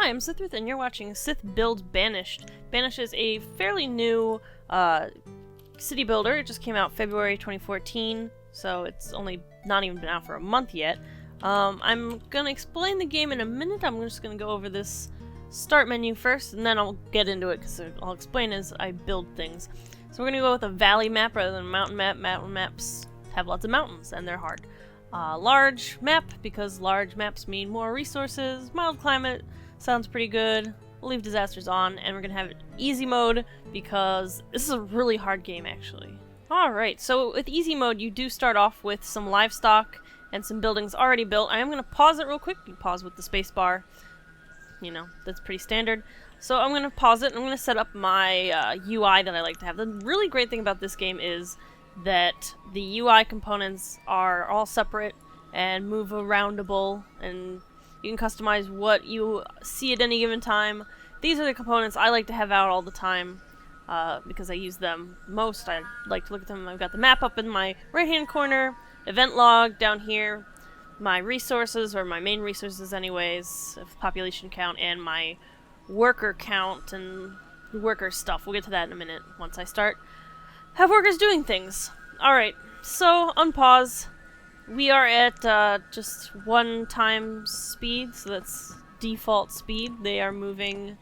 Hi, I'm Cithryth, and you're watching Cith build Banished. Banished is a fairly new city builder. It just came out February 2014, so it's only not even been out for a month yet. I'm gonna explain the game in a minute. I'm just gonna go over this start menu first, and then I'll get into it, because I'll explain as I build things. So we're gonna go with a valley map rather than a mountain map. Mountain maps have lots of mountains, and they're hard. Large map, because large maps mean more resources. Mild climate sounds pretty good. We'll leave disasters on, and we're gonna have easy mode because this is a really hard game, actually. Alright, so with easy mode, you do start off with some livestock and some buildings already built. I am gonna pause it real quick. You pause with the space bar. You know, that's pretty standard. So I'm gonna pause it, and I'm gonna set up my UI that I like to have. The really great thing about this game is that the UI components are all separate and move aroundable, and you can customize what you see at any given time. These are the components I like to have out all the time because I use them most. I like to look at them. I've got the map up in my right-hand corner, event log down here, my resources, or my main resources anyways, of population count, and my worker count and worker stuff. We'll get to that in a minute once I start have workers doing things. Alright, so unpause. We are at just 1 times speed, so that's default speed. They are moving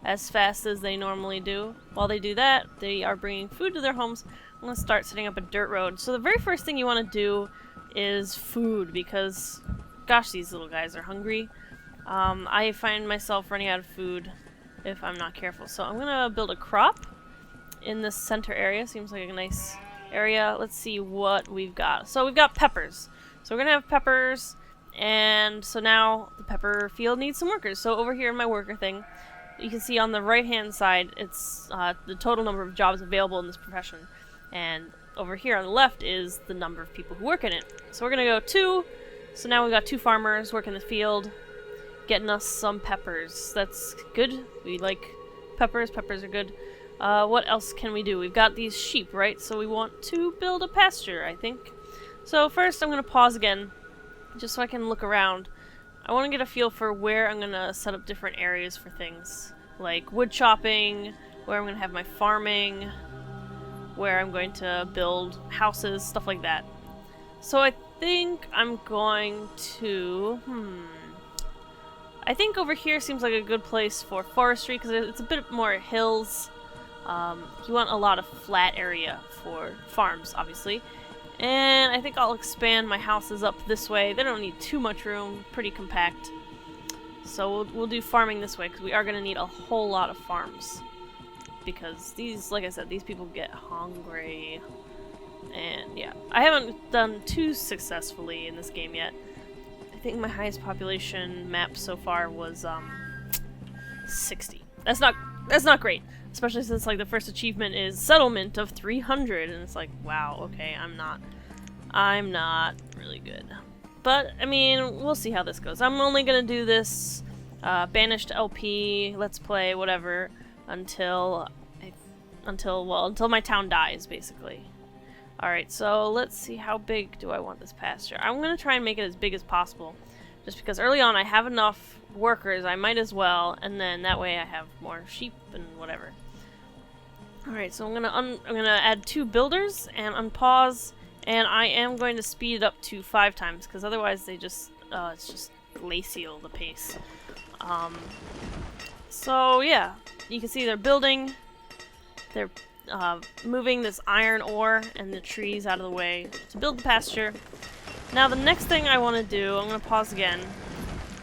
as fast as they normally do. While they do that, they are bringing food to their homes. I'm going to start setting up a dirt road. So the very first thing you want to do is food, because, gosh, these little guys are hungry. I find myself running out of food if I'm not careful. So I'm going to build a crop in this center area. Seems like a nice area. Let's see what we've got. So we've got peppers. So we're gonna have peppers, and so now the pepper field needs some workers. So over here in my worker thing, you can see on the right hand side, it's the total number of jobs available in this profession, and over here on the left is the number of people who work in it. So we're gonna go 2. So now we've got 2 farmers working the field, getting us some peppers. That's good. We like peppers. Peppers are good. What else can we do? We've got these sheep, right? So we want to build a pasture, I think. So first I'm going to pause again, just so I can look around. I want to get a feel for where I'm going to set up different areas for things, like wood chopping, where I'm going to have my farming, where I'm going to build houses, stuff like that. So I think I'm going to... I think over here seems like a good place for forestry, because it's a bit more hills. You want a lot of flat area for farms, obviously. And I think I'll expand my houses up this way. They don't need too much room, pretty compact. So we'll do farming this way, because we are going to need a whole lot of farms. Because these, like I said, these people get hungry. And yeah, I haven't done too successfully in this game yet. I think my highest population map so far was 60. That's not great. Especially since, like, the first achievement is settlement of 300, and it's like, wow, okay, I'm not really good. But, I mean, we'll see how this goes. I'm only gonna do this Banished LP, Let's Play, whatever, until my town dies, basically. Alright, so let's see, how big do I want this pasture? I'm gonna try and make it as big as possible, just because early on I have enough workers, I might as well, and then that way I have more sheep and whatever. Alright, so I'm gonna add 2 builders and unpause, and I am going to speed it up to 5 times, because otherwise they just it's just glacial, the pace. So yeah, you can see they're building, they're moving this iron ore and the trees out of the way to build the pasture. Now the next thing I want to do, I'm gonna pause again,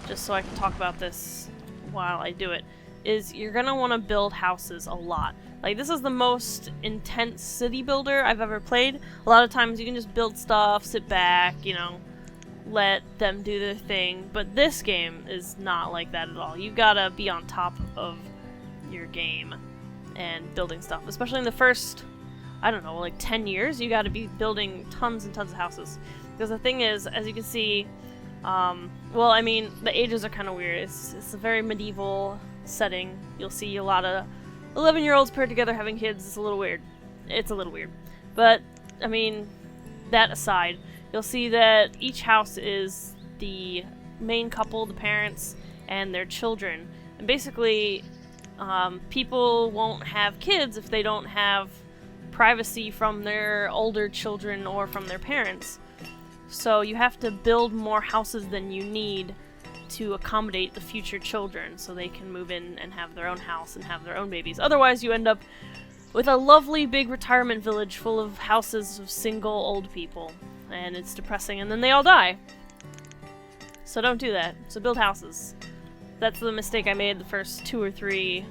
just so I can talk about this while I do it, is you're gonna want to build houses a lot. Like, this is the most intense city builder I've ever played. A lot of times you can just build stuff, sit back, you know, let them do their thing. But this game is not like that at all. You gotta be on top of your game and building stuff. Especially in the first, I don't know, like 10 years, you gotta be building tons and tons of houses. Because the thing is, as you can see, well, I mean, the ages are kind of weird. It's a very medieval setting. You'll see a lot of 11-year-olds paired together having kids. It's a little weird. But, I mean, that aside, you'll see that each house is the main couple, the parents, and their children. And basically, people won't have kids if they don't have privacy from their older children or from their parents. So you have to build more houses than you need to accommodate the future children so they can move in and have their own house and have their own babies. Otherwise, you end up with a lovely big retirement village full of houses of single old people. And it's depressing, and then they all die. So don't do that. So build houses. That's the mistake I made the first 2 or 3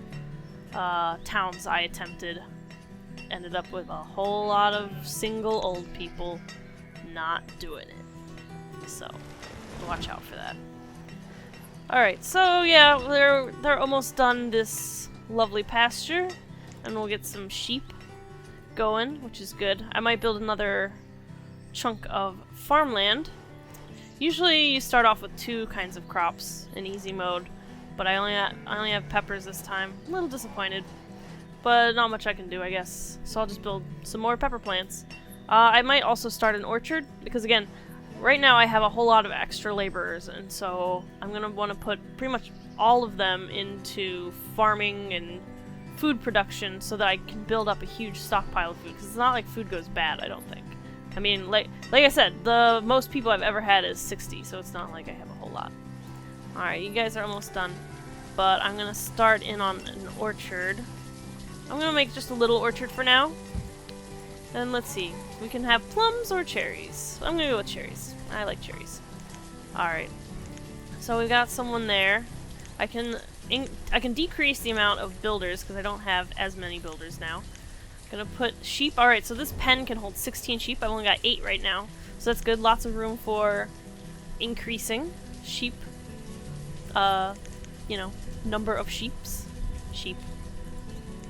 towns I attempted. Ended up with a whole lot of single old people not doing it. So watch out for that. Alright, so yeah, they're almost done this lovely pasture, and we'll get some sheep going, which is good. I might build another chunk of farmland. Usually you start off with 2 kinds of crops in easy mode, but I only have peppers this time. A little disappointed, but not much I can do, I guess. So I'll just build some more pepper plants. I might also start an orchard, because again, right now I have a whole lot of extra laborers, and so I'm going to want to put pretty much all of them into farming and food production so that I can build up a huge stockpile of food, because it's not like food goes bad, I don't think. I mean, like I said, the most people I've ever had is 60, so it's not like I have a whole lot. Alright, you guys are almost done, but I'm going to start in on an orchard. I'm going to make just a little orchard for now. And let's see, we can have plums or cherries. I'm going to go with cherries. I like cherries. Alright, so we got someone there. I can decrease the amount of builders because I don't have as many builders now. Gonna put sheep. Alright, so this pen can hold 16 sheep. I've only got 8 right now. So that's good. Lots of room for increasing sheep. You know, number of sheeps. Sheep.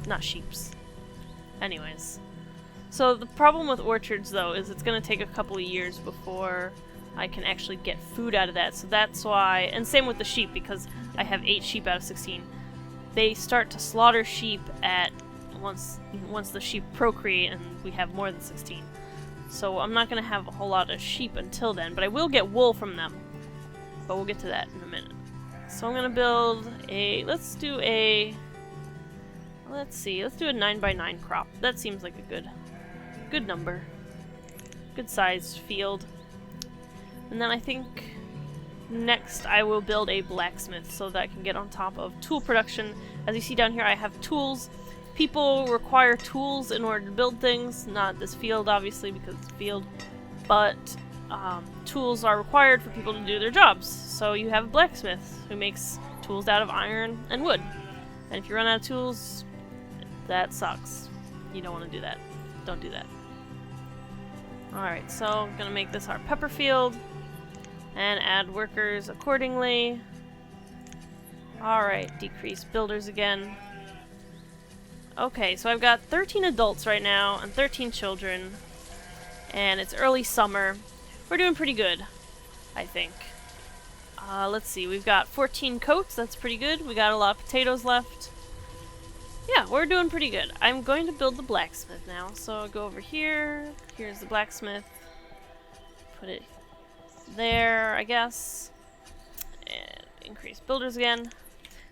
Not sheeps. Anyways. So the problem with orchards, though, is it's gonna take a couple of years before I can actually get food out of that. So that's why, and same with the sheep, because I have 8 sheep out of 16. They start to slaughter sheep at once the sheep procreate and we have more than 16. So I'm not going to have a whole lot of sheep until then, but I will get wool from them. But we'll get to that in a minute. So I'm going to build a, let's do a 9x9 crop. That seems like a good number. Good sized field. And then I think next I will build a blacksmith so that I can get on top of tool production. As you see down here, I have tools. People require tools in order to build things, not this field obviously because it's a field, but tools are required for people to do their jobs. So you have a blacksmith who makes tools out of iron and wood. And if you run out of tools, that sucks. You don't want to do that. Don't do that. Alright, so I'm going to make this our pepper field and add workers accordingly. Alright, decrease builders again. Okay, so I've got 13 adults right now and 13 children, and it's early summer. We're doing pretty good, I think. Let's see, we've got 14 coats, that's pretty good. We got a lot of potatoes left. Yeah, we're doing pretty good. I'm going to build the blacksmith now, so I'll go over here. Here's the blacksmith. Put it there, I guess. And increase builders again.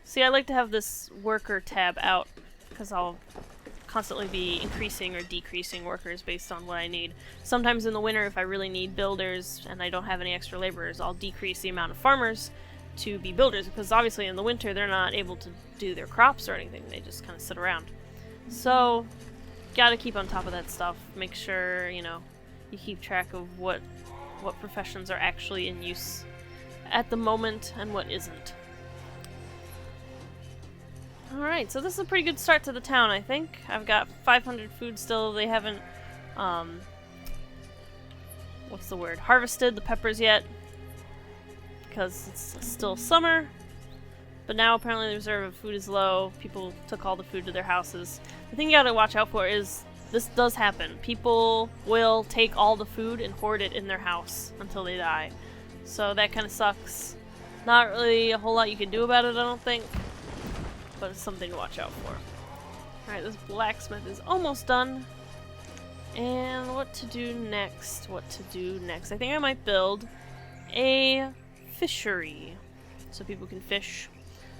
See, I like to have this worker tab out, because I'll constantly be increasing or decreasing workers based on what I need. Sometimes in the winter, if I really need builders and I don't have any extra laborers, I'll decrease the amount of farmers to be builders, because obviously in the winter they're not able to do their crops or anything, they just kind of sit around. So, gotta keep on top of that stuff, make sure, you know, you keep track of what professions are actually in use at the moment and what isn't. Alright, so this is a pretty good start to the town, I think. I've got 500 food still. They haven't, what's the word? Harvested the peppers yet, because it's still summer. But now apparently the reserve of food is low. People took all the food to their houses. The thing you gotta watch out for is this does happen. People will take all the food and hoard it in their house until they die. So that kind of sucks. Not really a whole lot you can do about it, I don't think. But it's something to watch out for. Alright, this blacksmith is almost done. And what to do next? I think I might build a fishery so people can fish.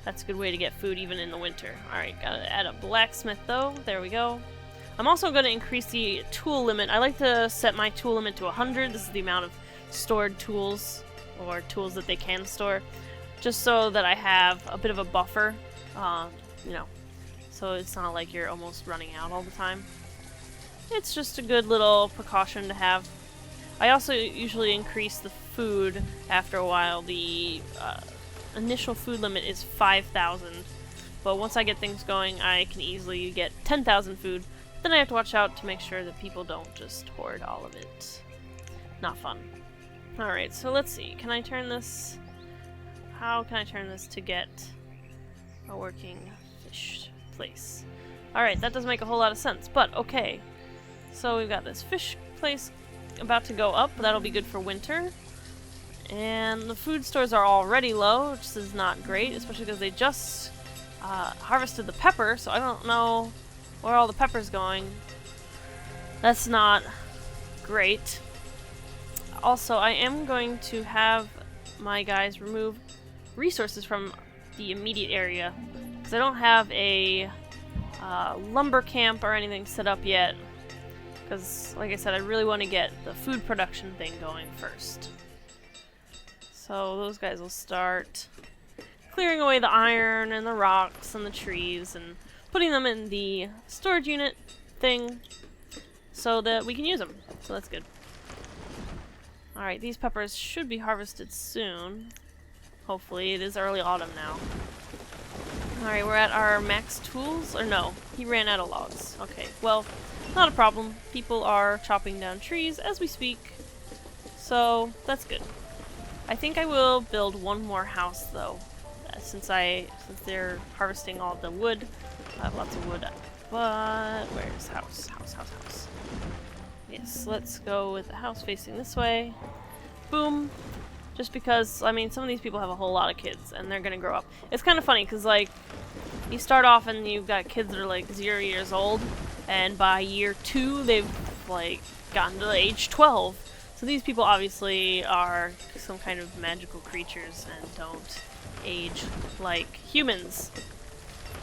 That's a good way to get food even in the winter. Alright, gotta add a blacksmith though. There we go. I'm also going to increase the tool limit. I like to set my tool limit to 100. This is the amount of stored tools, or tools that they can store, just so that I have a bit of a buffer, you know, so it's not like you're almost running out all the time. It's just a good little precaution to have. I also usually increase the food after a while. The initial food limit is 5,000, but once I get things going, I can easily get 10,000 food. Then I have to watch out to make sure that people don't just hoard all of it. Not fun. Alright, so let's see. Can I turn this... How can I turn this to get a working fish place? Alright, that doesn't make a whole lot of sense, but okay. So we've got this fish place about to go up. That'll be good for winter. And the food stores are already low, which is not great, especially because they just harvested the pepper, so I don't know where all the pepper's going. That's not great. Also, I am going to have my guys remove resources from the immediate area, because I don't have a lumber camp or anything set up yet, because, like I said, I really want to get the food production thing going first. So those guys will start clearing away the iron and the rocks and the trees and putting them in the storage unit thing so that we can use them. So that's good. Alright, these peppers should be harvested soon. Hopefully. It is early autumn now. Alright, we're at our max tools. Or no, he ran out of logs. Okay, well, not a problem. People are chopping down trees as we speak. So, that's good. I think I will build one more house though. Since they're harvesting all the wood. I have lots of wood. But where's house? House. Yes, let's go with the house facing this way. Boom. Just because, I mean, some of these people have a whole lot of kids, and they're gonna grow up. It's kind of funny, because, like, you start off and you've got kids that are, like, 0 years old, and by year 2, they've, like, gotten to age 12. So these people obviously are some kind of magical creatures and don't age like humans.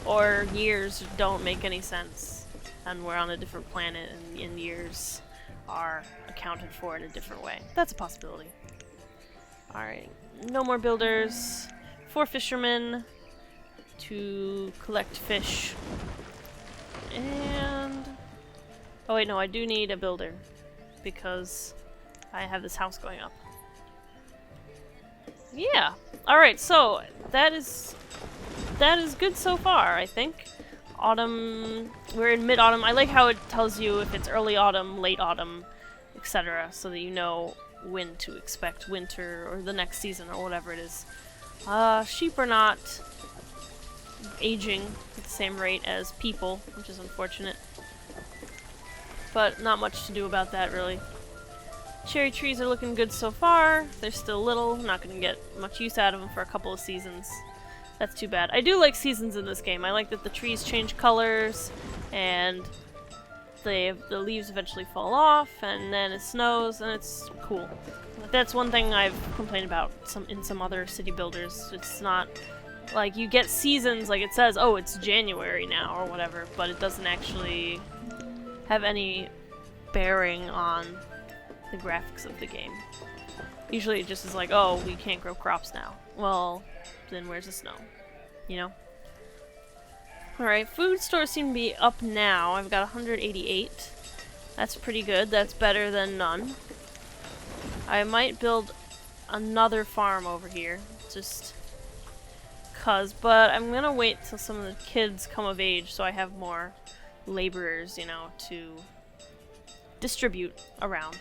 Or years don't make any sense, and we're on a different planet, and years are accounted for in a different way. That's a possibility. Alright, no more builders. 4 fishermen to collect fish. And... oh wait, no, I do need a builder, because I have this house going up. Yeah. Alright, so that is good so far, I think. Autumn, we're in mid-autumn. I like how it tells you if it's early autumn, late autumn, etc., so that you know when to expect winter or the next season or whatever it is. Sheep are not aging at the same rate as people, which is unfortunate. But not much to do about that, really. Cherry trees are looking good so far. They're still little. Not going to get much use out of them for a couple of seasons. That's too bad. I do like seasons in this game. I like that the trees change colors, and the leaves eventually fall off, and then it snows, and it's cool. That's one thing I've complained about in some other city builders. It's not like you get seasons, like it says, oh, it's January now, or whatever, but it doesn't actually have any bearing on the graphics of the game. Usually it just is like, oh, we can't grow crops now. Well, then where's the snow? You know? Alright, food stores seem to be up now. I've got 188. That's pretty good. That's better than none. I might build another farm over here. Just cuz, but I'm gonna wait till some of the kids come of age so I have more laborers, you know, to distribute around.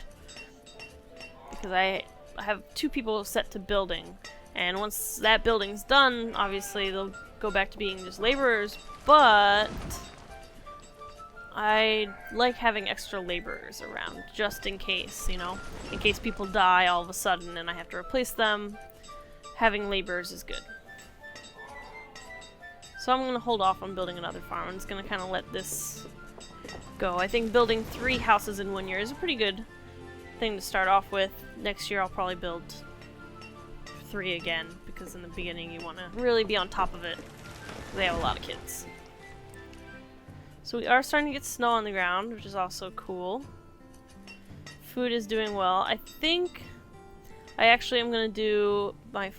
Because I have 2 people set to building, and once that building's done, obviously they'll go back to being just laborers, but I like having extra laborers around, just in case, you know? In case people die all of a sudden and I have to replace them, having laborers is good. So I'm going to hold off on building another farm. I'm just going to kind of let this go. I think building 3 houses in 1 year is a pretty good thing to start off with. Next year I'll probably build 3 again, because in the beginning you want to really be on top of it. They have a lot of kids. So we are starting to get snow on the ground, which is also cool. Food is doing well. I think I actually am going to do my...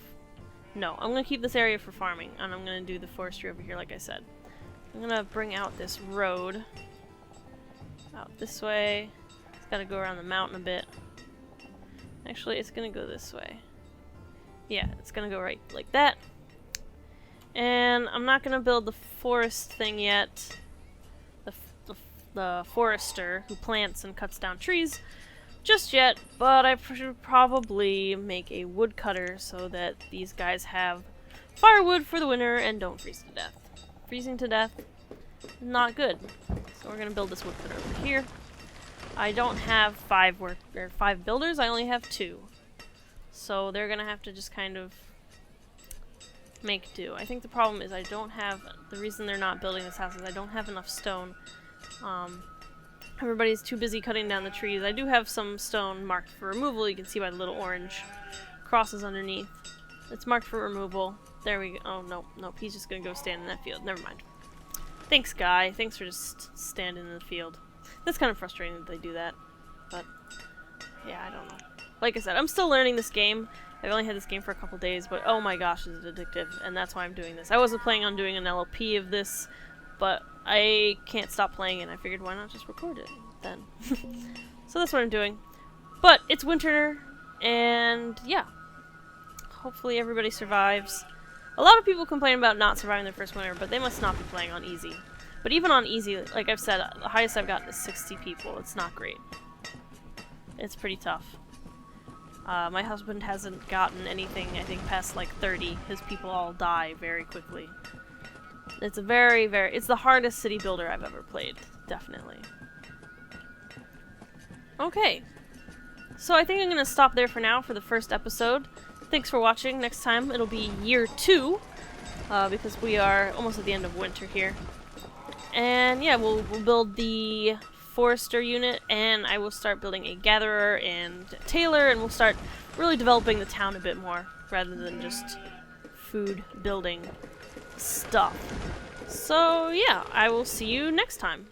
No, I'm going to keep this area for farming, and I'm going to do the forestry over here like I said. I'm going to bring out this road. Out this way. It's got to go around the mountain a bit. Actually, it's going to go this way. Yeah, it's going to go right like that. And I'm not going to build the forest thing yet. The forester who plants and cuts down trees just yet, but I should probably make a woodcutter so that these guys have firewood for the winter and don't freeze to death. Freezing to death, not good. So we're going to build this woodcutter over here. I don't have 5 builders, I only have 2. So they're going to have to just kind of make do. I think the problem is I don't have, the reason they're not building this house is I don't have enough stone. Everybody's too busy cutting down the trees. I do have some stone marked for removal. You can see by the little orange crosses underneath. It's marked for removal. There we go. Oh, nope. He's just gonna go stand in that field. Never mind. Thanks, guy. Thanks for just standing in the field. That's kind of frustrating that they do that. But, yeah, I don't know. Like I said, I'm still learning this game. I've only had this game for a couple days, but oh my gosh, is it addictive. And that's why I'm doing this. I wasn't planning on doing an LLP of this, but I can't stop playing, and I figured why not just record it then. So that's what I'm doing. But it's winter, and yeah. Hopefully everybody survives. A lot of people complain about not surviving their first winter, but they must not be playing on easy. But even on easy, like I've said, the highest I've gotten is 60 people. It's not great. It's pretty tough. My husband hasn't gotten anything, I think, past like 30. His people all die very quickly. It's a it's the hardest city builder I've ever played, definitely. Okay, so I think I'm going to stop there for now for the first episode. Thanks for watching. Next time it'll be year 2, because we are almost at the end of winter here. And yeah, we'll build the forester unit, and I will start building a gatherer and tailor, and we'll start really developing the town a bit more, rather than just food building stuff. So yeah, I will see you next time.